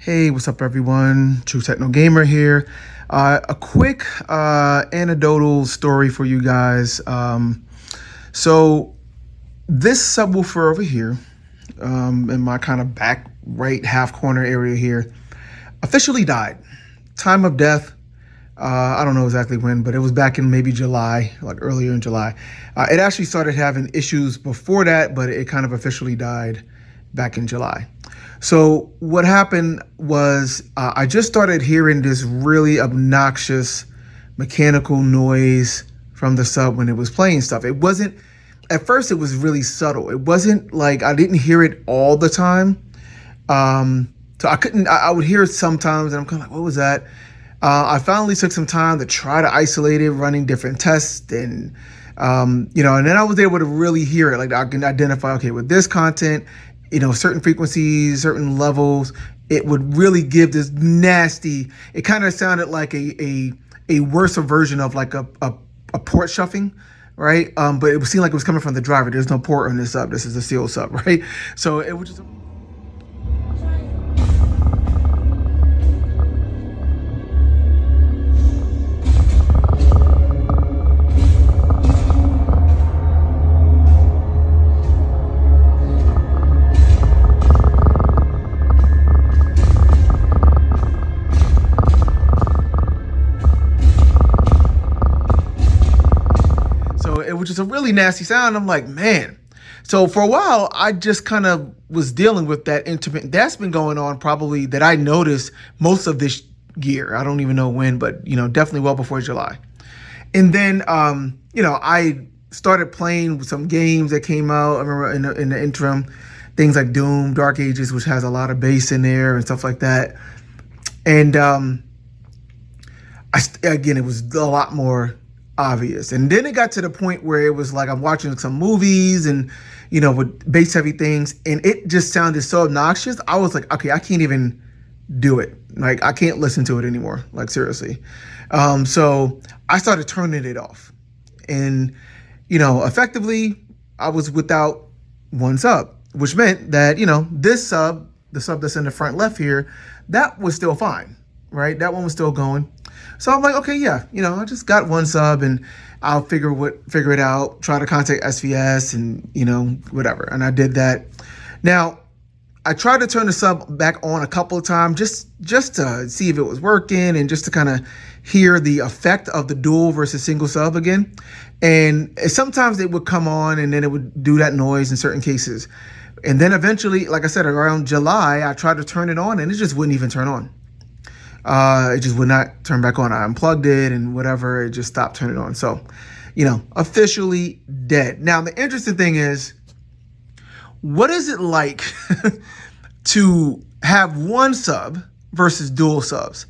Hey, what's up, everyone? True Techno Gamer here. A quick anecdotal story for you guys. So this subwoofer over here, in my kind of back right half corner area here, officially died. Time of death, I don't know exactly when, but it was back in maybe July, like earlier in July. It actually started having issues before that, but it kind of officially died back in July. So what happened was I just started hearing this really obnoxious mechanical noise from the sub when it was playing stuff. It wasn't, at first it was really subtle. It wasn't like I didn't hear it all the time. So I would hear it sometimes and I'm kind of like, what was that? I finally took some time to try to isolate it, running different tests and, and then I was able to really hear it. Like I can identify, okay, with this content, certain frequencies, certain levels, it would really give this nasty, it kind of sounded like a worse version of like a port shuffling, right? But it seemed like it was coming from the driver. There's no port on this sub. This is a seal sub, right? So it was just... So it was just a really nasty sound. I'm like, man. So for a while, I just kind of was dealing with that intermittent. That's been going on probably that I noticed most of this year. I don't even know when, but definitely well before July. And then I started playing with some games that came out. I remember in the interim, things like Doom, Dark Ages, which has a lot of bass in there and stuff like that. And again, it was a lot more obvious. And then it got to the point where it was like I'm watching some movies and, with bass heavy things, and it just sounded so obnoxious. I was like, okay, I can't even do it. Like, I can't listen to it anymore. Like, seriously. So I started turning it off. And, effectively, I was without one sub, which meant that, this sub, the sub that's in the front left here, that was still fine, right? That one was still going. So I'm like, okay, yeah, I just got one sub and I'll figure it out, try to contact SVS and, whatever. And I did that. Now, I tried to turn the sub back on a couple of times just to see if it was working and just to kind of hear the effect of the dual versus single sub again. And sometimes it would come on and then it would do that noise in certain cases. And then eventually, like I said, around July, I tried to turn it on and it just wouldn't even turn on. It just would not turn back on. I unplugged it and whatever, it just stopped turning on. So, officially dead. Now, the interesting thing is, what is it like to have one sub versus dual subs,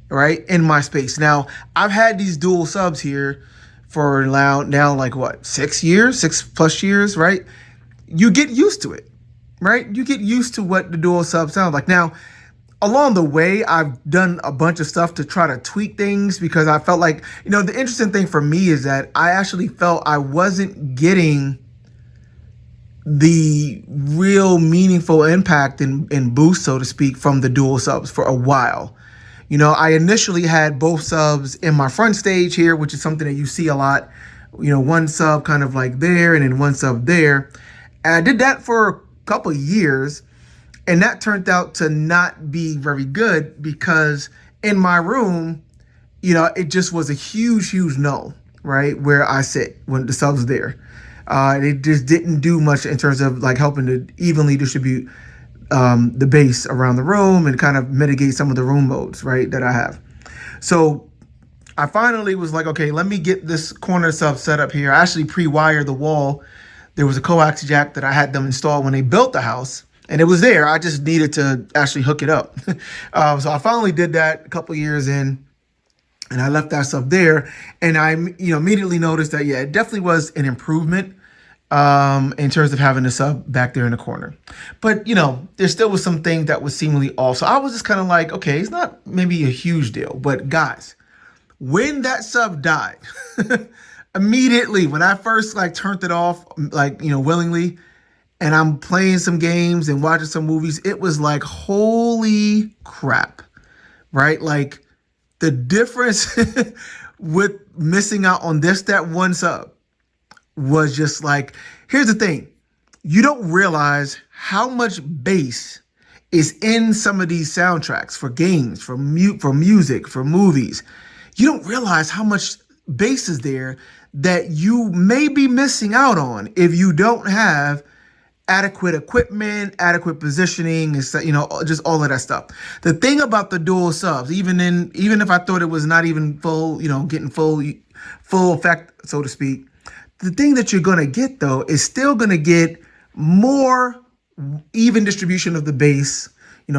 right, in my space? Now, I've had these dual subs here for now like what, 6+ years, right? You get used to it, right? You get used to what the dual sub sounds like. Now, along the way, I've done a bunch of stuff to try to tweak things because I felt like, the interesting thing for me is that I actually felt I wasn't getting the real meaningful impact and boost, so to speak, from the dual subs for a while. I initially had both subs in my front stage here, which is something that you see a lot, one sub kind of like there and then one sub there. And I did that for a couple of years. And that turned out to not be very good because in my room, it just was a huge no, right? Where I sit when the sub's there. It just didn't do much in terms of like helping to evenly distribute the bass around the room and kind of mitigate some of the room modes, right, that I have. So I finally was like, okay, let me get this corner sub set up here. I actually pre-wired the wall. There was a coax jack that I had them install when they built the house. And it was there. I just needed to actually hook it up. So I finally did that a couple years in, and I left that sub there. And I, immediately noticed that, yeah, it definitely was an improvement in terms of having the sub back there in the corner. But, there still was some things that was seemingly off. So I was just kind of like, okay, it's not maybe a huge deal. But guys, when that sub died, immediately when I first turned it off, willingly, and I'm playing some games and watching some movies, it was like, holy crap, right? Like the difference with missing out on that one sub was just like, here's the thing. You don't realize how much bass is in some of these soundtracks for games, for music, for movies. You don't realize how much bass is there that you may be missing out on if you don't have adequate equipment, adequate positioning, and just all of that stuff. The thing about the dual subs, even if I thought it was not even full, getting full effect, so to speak, the thing that you're gonna get though is still gonna get more even distribution of the bass,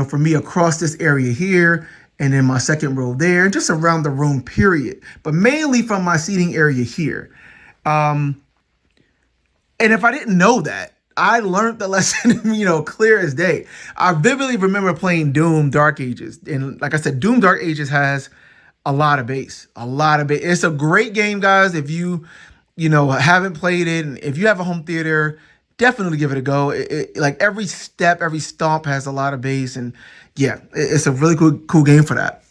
for me across this area here, and then my second row there, and just around the room, period. But mainly from my seating area here. And if I didn't know that, I learned the lesson, clear as day. I vividly remember playing Doom Dark Ages. And like I said, Doom Dark Ages has a lot of bass, a lot of bass. It's a great game, guys. If you, haven't played it, and if you have a home theater, definitely give it a go. Like every step, every stomp has a lot of bass. And yeah, it's a really cool game for that.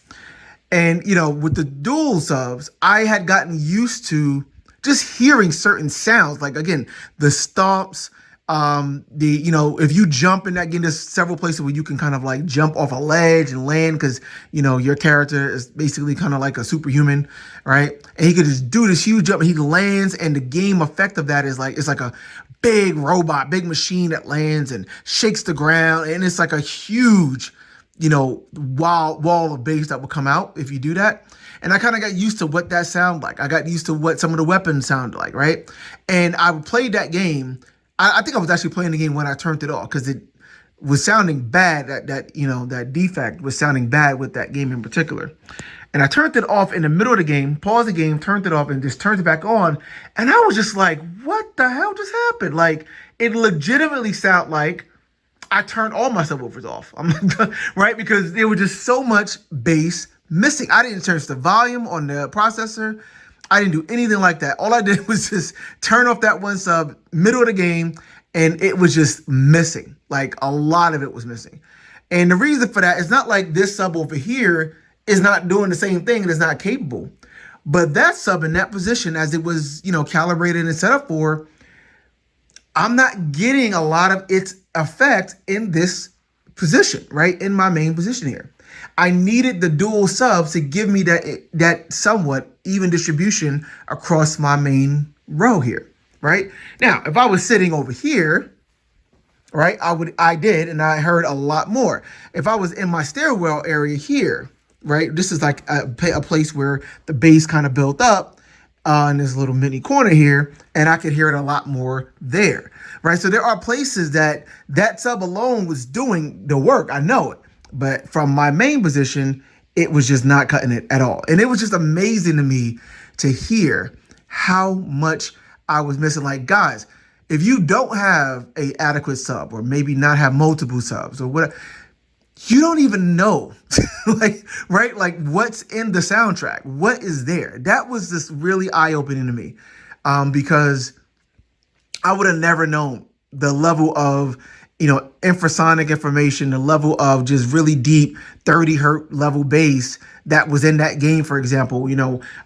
And, with the dual subs, I had gotten used to just hearing certain sounds. Like, again, the stomps, if you jump in that game, there's several places where you can kind of like jump off a ledge and land because, your character is basically kind of like a superhuman, right? And he could just do this huge jump and he lands, and the game effect of that is like, it's like a big robot, big machine that lands and shakes the ground. And it's like a huge, wall of bass that will come out if you do that. And I kind of got used to what that sounded like. I got used to what some of the weapons sounded like, right? And I played that game. I think I was actually playing the game when I turned it off because it was sounding bad. That defect was sounding bad with that game in particular. And I turned it off in the middle of the game, paused the game, turned it off, and just turned it back on. And I was just like, what the hell just happened? Like, it legitimately sounded like I turned all my subwoofers off, right? Because there was just so much bass missing. I didn't turn the volume on the processor. I didn't do anything like that. All I did was just turn off that one sub, middle of the game, and it was just missing. Like, a lot of it was missing. And the reason for that is not like this sub over here is not doing the same thing and is not capable. But that sub in that position, as it was, calibrated and set up for, I'm not getting a lot of its effect in this position, right? In my main position here. I needed the dual subs to give me that somewhat even distribution across my main row here, right? Now, if I was sitting over here, right, I did, and I heard a lot more. If I was in my stairwell area here, right, this is like a place where the bass kind of built up in this little mini corner here, and I could hear it a lot more there, right? So there are places that sub alone was doing the work. I know it. But from my main position, it was just not cutting it at all. And it was just amazing to me to hear how much I was missing. Like, guys, if you don't have a adequate sub, or maybe not have multiple subs or whatever, you don't even know, right? Like, what's in the soundtrack? What is there? That was just really eye-opening to me, because I would have never known the level of infrasonic information, the level of just really deep 30 hertz level bass that was in that game. For example,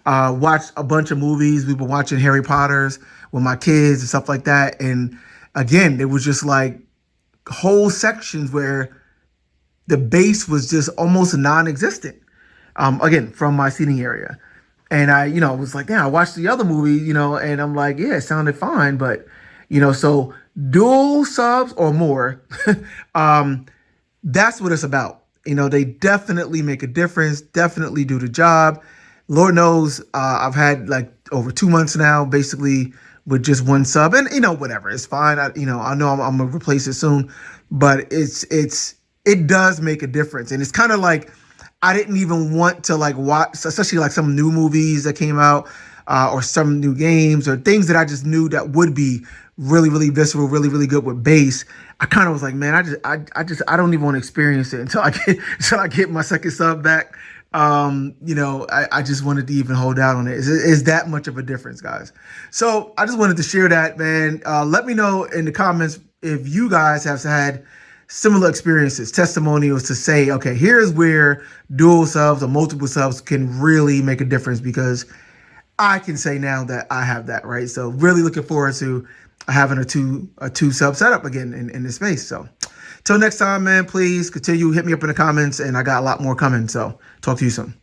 watched a bunch of movies. We've been watching Harry Potter's with my kids and stuff like that. And again, it was just like whole sections where the bass was just almost non-existent. Again, from my seating area. And I, was like, yeah, I watched the other movie, and I'm like, yeah, it sounded fine. But, so dual subs or more, that's what it's about. They definitely make a difference, definitely do the job. Lord knows, I've had like over 2 months now, basically with just one sub, and whatever, it's fine. I know I'm gonna replace it soon, but it does make a difference. And it's kind of like, I didn't even want to like watch, especially like some new movies that came out, or some new games or things that I just knew that would be really, really visceral, really, really good with bass. I kind of was like, man, I don't even want to experience it until I get my second sub back. I just wanted to even hold out on it. Is that much of a difference, guys? So I just wanted to share that, man. Let me know in the comments if you guys have had similar experiences, testimonials to say, okay, here's where dual subs or multiple subs can really make a difference, because I can say now that I have that, right? So really looking forward to having a two sub setup again in this space. So till next time, man, please continue, hit me up in the comments, and I got a lot more coming. So talk to you soon.